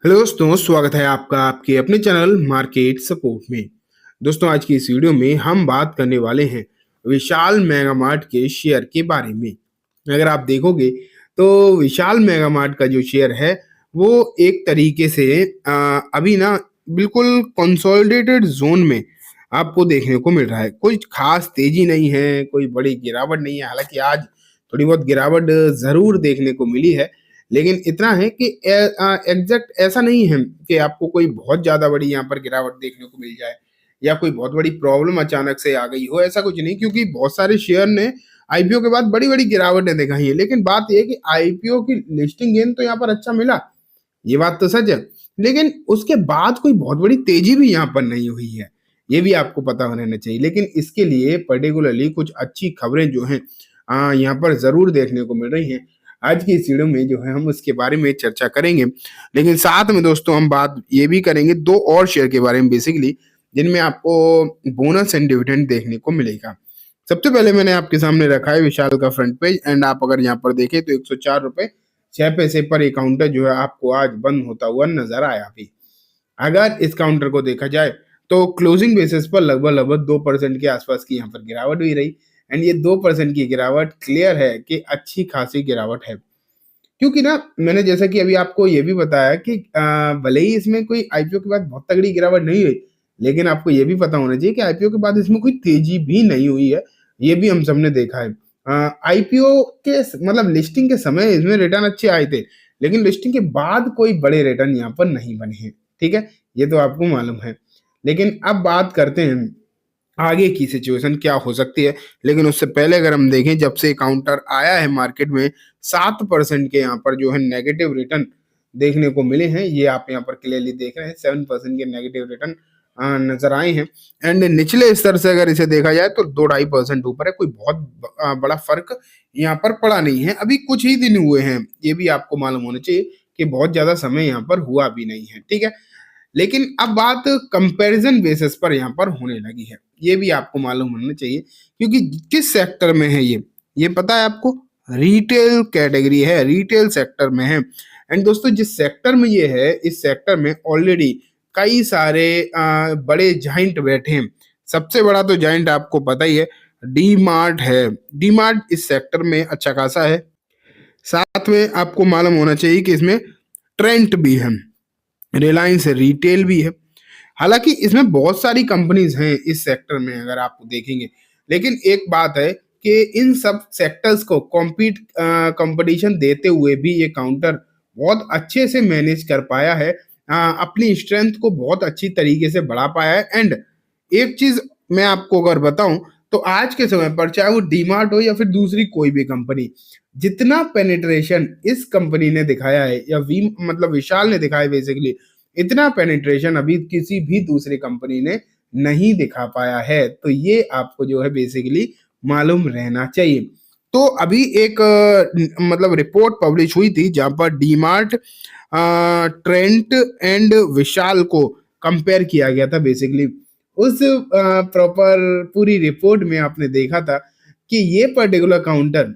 Hello दोस्तों, स्वागत है आपका आपके अपने चैनल मार्केट सपोर्ट में। दोस्तों, आज की इस वीडियो में हम बात करने वाले हैं विशाल मेगा मार्ट के शेयर के बारे में। अगर आप देखोगे तो विशाल मेगा मार्ट का जो शेयर है वो एक तरीके से अभी ना बिल्कुल कंसोलिडेटेड जोन में आपको देखने को मिल रहा है। कोई खास तेजी नहीं है, कोई बड़ी गिरावट नहीं है। हालांकि आज थोड़ी बहुत गिरावट जरूर देखने को मिली है, लेकिन इतना है कि एग्जैक्ट ऐसा नहीं है कि आपको कोई बहुत ज्यादा बड़ी यहाँ पर गिरावट देखने को मिल जाए या कोई बहुत बड़ी प्रॉब्लम अचानक से आ गई हो। ऐसा कुछ नहीं, क्योंकि बहुत सारे शेयर ने आईपीओ के बाद बड़ी बड़ी गिरावटें दिखाई है। लेकिन बात यह है कि आईपीओ की लिस्टिंग गेन तो यहाँ पर अच्छा मिला, ये बात तो सच है, लेकिन उसके बाद कोई बहुत बड़ी तेजी भी यहाँ पर नहीं हुई है। ये भी आपको पता रहना चाहिए। लेकिन इसके लिए पर्टिकुलरली कुछ अच्छी खबरें जो हैं यहाँ पर जरूर देखने को मिल रही हैं। आज की इस वीडियो में जो है हम उसके बारे में चर्चा करेंगे। लेकिन साथ में दोस्तों हम बात ये भी करेंगे दो और शेयर के बारे में बेसिकली, जिनमें आपको बोनस एंड डिविडेंड देखने को मिलेगा। सबसे पहले मैंने आपके सामने रखा है विशाल का फ्रंट पेज, एंड आप अगर यहाँ पर देखें तो 104 रुपए 6 पैसे पर एक काउंटर जो है आपको आज बंद होता हुआ नजर आया। अभी अगर इस काउंटर को देखा जाए तो क्लोजिंग बेसिस पर लगभग लगभग 2% के आसपास की यहाँ पर गिरावट हुई रही। एंड ये 2% की गिरावट क्लियर है कि अच्छी खासी गिरावट है, क्योंकि ना मैंने जैसा कि अभी आपको ये भी बताया कि भले ही इसमें कोई आईपीओ के बाद बहुत तगड़ी गिरावट नहीं हुई, लेकिन आपको ये भी पता होना चाहिए कि आईपीओ के बाद इसमें कोई तेजी भी नहीं हुई है। ये भी हम सबने देखा है। आईपीओ के मतलब लिस्टिंग के समय इसमें रिटर्न अच्छे आए थे, लेकिन लिस्टिंग के बाद कोई बड़े रिटर्न यहाँ पर नहीं बने हैं। ठीक है, ये तो आपको मालूम है। लेकिन अब बात करते हैं आगे की सिचुएशन क्या हो सकती है। लेकिन उससे पहले अगर हम देखें, जब से काउंटर आया है मार्केट में 7% के यहाँ पर जो है नेगेटिव रिटर्न देखने को मिले हैं। ये आप यहाँ पर क्लियरली देख रहे हैं, 7% के नेगेटिव रिटर्न नजर आए हैं। एंड निचले स्तर से अगर इसे देखा जाए तो 2-2.5% ऊपर है। कोई बहुत बड़ा फर्क यहाँ पर पड़ा नहीं है। अभी कुछ ही दिन हुए हैं, ये भी आपको मालूम होना चाहिए कि बहुत ज्यादा समय यहाँ पर हुआ भी नहीं है। ठीक है, लेकिन अब बात कंपैरिजन बेसिस पर यहाँ पर होने लगी है। ये भी आपको मालूम होना चाहिए, क्योंकि किस सेक्टर में है ये पता है आपको। रिटेल कैटेगरी है, रिटेल सेक्टर में है। एंड दोस्तों, जिस सेक्टर में ये है, इस सेक्टर में ऑलरेडी कई सारे बड़े जाइंट बैठे हैं। सबसे बड़ा तो जाइंट आपको पता ही है, डी मार्ट है। डी मार्ट इस सेक्टर में अच्छा खासा है। साथ में आपको मालूम होना चाहिए कि इसमें ट्रेंट भी है, रिलायंस रिटेल भी है। हालांकि इसमें बहुत सारी कंपनीज हैं इस सेक्टर में अगर आप देखेंगे, लेकिन एक बात है कि इन सब सेक्टर्स को कंपटीशन देते हुए भी ये काउंटर बहुत अच्छे से मैनेज कर पाया है। अपनी स्ट्रेंथ को बहुत अच्छी तरीके से बढ़ा पाया है। एंड एक चीज मैं आपको अगर बताऊं तो आज के समय पर चाहे वो डीमार्ट हो या फिर दूसरी कोई भी कंपनी, जितना पेनिट्रेशन इस कंपनी ने दिखाया है या वी मतलब विशाल ने दिखाया है बेसिकली, इतना पेनिट्रेशन अभी किसी भी दूसरी कंपनी ने नहीं दिखा पाया है। तो ये आपको जो है बेसिकली मालूम रहना चाहिए। तो अभी एक मतलब रिपोर्ट पब्लिश हुई थी जहां पर डीमार्ट, ट्रेंट एंड विशाल को कंपेयर किया गया था। बेसिकली उस प्रॉपर पूरी रिपोर्ट में आपने देखा था कि ये पर्टिकुलर काउंटर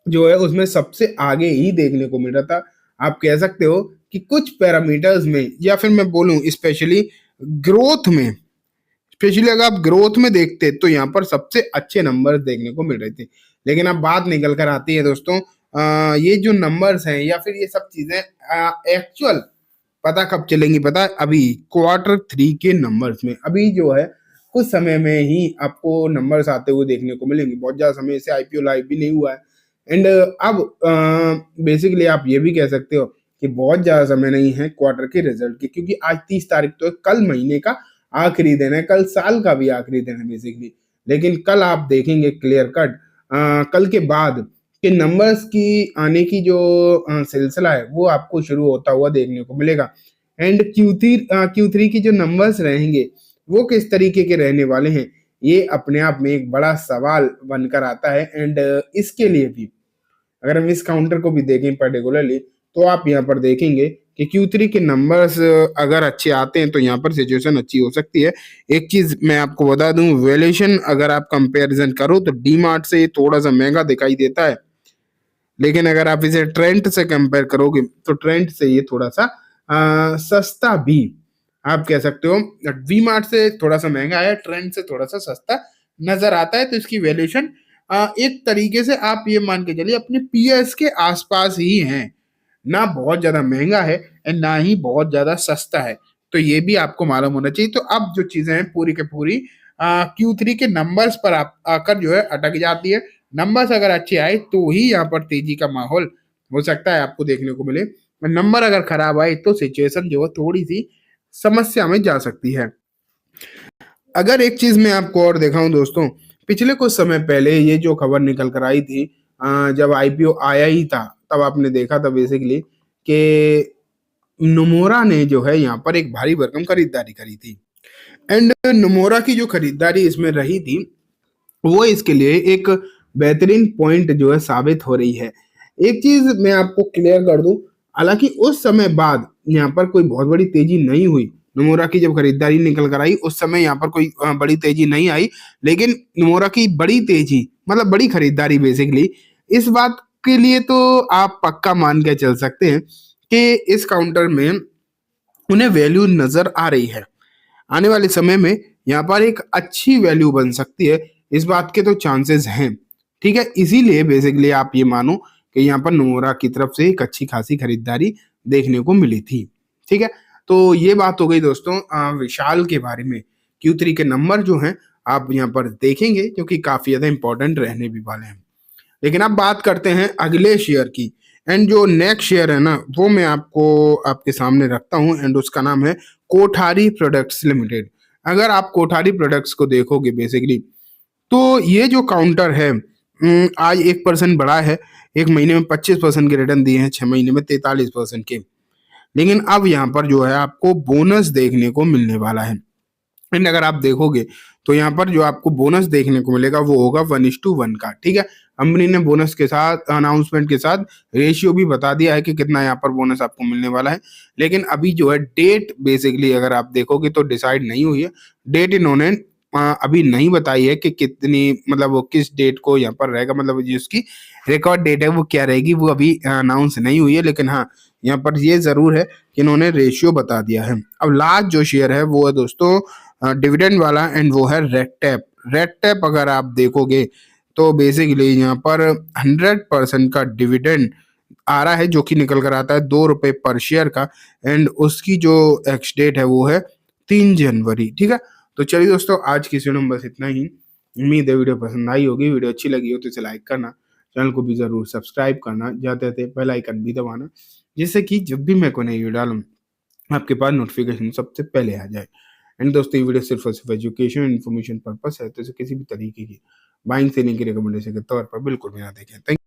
जो है उसमें सबसे आगे ही देखने को मिल रहा था। आप कह सकते हो कि कुछ पैरामीटर्स में, या फिर मैं बोलूं स्पेशली ग्रोथ में, स्पेशली अगर आप ग्रोथ में देखते तो यहाँ पर सबसे अच्छे नंबर्स देखने को मिल रहे थे। लेकिन अब बात निकल कर आती है दोस्तों, ये जो नंबर्स हैं या फिर ये सब चीजें एक्चुअल पता कब चलेंगी, पता है? अभी Q3 के नंबर्स में अभी जो है कुछ समय में ही आपको नंबर्स आते हुए देखने को मिलेंगे। बहुत ज्यादा समय से आईपीओ लाइव भी नहीं हुआ है। एंड अब बेसिकली आप ये भी कह सकते हो कि बहुत ज्यादा समय नहीं है क्वार्टर के रिजल्ट के, क्योंकि आज 30 तारीख तो है, कल महीने का आखिरी दिन है, कल साल का भी आखिरी दिन है बेसिकली। लेकिन कल आप देखेंगे क्लियर कट कल के बाद कि नंबर्स की आने की जो सिलसिला है वो आपको शुरू होता हुआ देखने को मिलेगा। एंड Q3 की जो नंबर्स रहेंगे वो किस तरीके के रहने वाले हैं, ये अपने आप में एक बड़ा सवाल बनकर आता है। एंड इसके लिए भी अगर हम इस काउंटर को भी देखें पर्टिकुलरली, तो आप यहाँ पर देखेंगे कि Q3 के नंबर्स अगर अच्छे आते हैं तो यहाँ पर सिचुएशन अच्छी हो सकती है। एक चीज मैं आपको बता दूं, वैल्यूएशन अगर आप कंपैरिजन करो तो डीमार्ट से थोड़ा सा महंगा दिखाई देता है, लेकिन अगर आप इसे ट्रेंट से कंपेयर करोगे तो ट्रेंट से ये थोड़ा सा सस्ता भी आप कह सकते हो। वी मार्ट से थोड़ा सा महंगा है, ट्रेंड से थोड़ा सा सस्ता नजर आता है, तो इसकी वैल्यूएशन एक तरीके से आप ये मान के चलिए अपने पीएस के आसपास ही है। ना बहुत ज्यादा महंगा है एंड ना ही बहुत ज्यादा सस्ता है, तो ये भी आपको मालूम होना चाहिए। तो अब जो चीजें हैं पूरी के पूरी Q3 के नंबर्स पर आप आकर जो है अटक जाती है। नंबर्स अगर अच्छे आए तो ही यहाँ पर तेजी का माहौल हो सकता है आपको देखने को मिले। नंबर अगर खराब आए तो सिचुएशन जो है थोड़ी सी समस्या में जा सकती है। अगर एक चीज मैं आपको और दिखाऊं दोस्तों, पिछले कुछ समय पहले ये जो खबर निकल कर आई थी, जब आईपीओ आया ही था तब आपने देखा था बेसिकली कि नमोरा ने जो है यहाँ पर एक भारी भरकम खरीदारी करी थी। एंड नमोरा की जो खरीदारी इसमें रही थी वो इसके लिए एक बेहतरीन पॉइंट जो है साबित हो रही है। एक चीज मैं आपको क्लियर कर दूं, हालांकि उस समय बाद यहाँ पर कोई बहुत बड़ी तेजी नहीं हुई। नमोरा की जब खरीदारी निकल कर आई उस समय यहाँ पर कोई बड़ी तेजी नहीं आई, लेकिन नमोरा की बड़ी तेजी मतलब बड़ी खरीदारी बेसिकली इस बात के लिए तो आप पक्का मान के चल सकते हैं कि इस काउंटर में उन्हें वैल्यू नजर आ रही है। आने वाले समय में यहाँ पर एक अच्छी वैल्यू बन सकती है, इस बात के तो चांसेस हैं। ठीक है, इसीलिए बेसिकली आप ये मानो कि यहाँ पर नोरा की तरफ से एक अच्छी खासी खरीदारी देखने को मिली थी। ठीक है, तो ये बात हो गई दोस्तों विशाल के बारे में। Q3 के नंबर जो हैं आप यहाँ पर देखेंगे जो कि काफी ज्यादा इंपॉर्टेंट रहने भी वाले हैं। लेकिन अब बात करते हैं अगले शेयर की। एंड जो नेक्स्ट शेयर है ना वो मैं आपको आपके सामने रखता हूँ, एंड उसका नाम है कोठारी प्रोडक्ट्स लिमिटेड। अगर आप कोठारी प्रोडक्ट्स को देखोगे बेसिकली तो ये जो काउंटर है आज 1% बढ़ा है। एक महीने में 25% के रिटर्न दिए हैं, 6 महीने में 43% के। लेकिन अब यहाँ पर जो है आपको बोनस देखने को मिलने वाला है। एंड अगर आप देखोगे तो यहाँ पर जो आपको बोनस देखने को मिलेगा वो होगा 1:1 का। ठीक है, कंपनी ने बोनस के साथ अनाउंसमेंट के साथ रेशियो भी बता दिया है कि कितना यहाँ पर बोनस आपको मिलने वाला है। लेकिन अभी जो है डेट बेसिकली अगर आप देखोगे तो डिसाइड नहीं हुई है। डेट इन्होंने अभी नहीं बताई है कि कितनी मतलब वो किस डेट को यहाँ पर रहेगा, मतलब जिसकी रिकॉर्ड डेट है वो क्या रहेगी, वो अभी अनाउंस नहीं हुई है। लेकिन हाँ, यहाँ पर ये जरूर है कि इन्होंने रेशियो बता दिया है। अब लास्ट जो शेयर है वो है दोस्तों डिविडेंड वाला, एंड वो है रेड टैप। रेड टैप अगर आप देखोगे तो बेसिकली यहाँ पर 100% का डिविडेंड आ रहा है जो कि निकल कर आता है 2 रुपए पर शेयर का। एंड उसकी जो एक्स डेट है वो है 3 जनवरी। ठीक है, तो चलिए दोस्तों आज की इस वीडियो में बस इतना ही। उम्मीद है वीडियो पसंद आई होगी। वीडियो अच्छी लगी हो तो इसे लाइक करना, चैनल को भी जरूर सब्सक्राइब करना, जाते जाते बेल आइकन भी दबाना, जिससे कि जब भी मैं कोई नई वीडियो डालूं आपके पास नोटिफिकेशन सबसे पहले आ जाए। एंड दोस्तों ये वीडियो सिर्फ और सिर्फ एजुकेशन इन्फॉर्मेशन पर्पस है, तो इसे किसी भी तरीके की बाइंग सेलिंग की रिकमेंडेशन के तौर पर बिल्कुल भी ना देखें। थैंक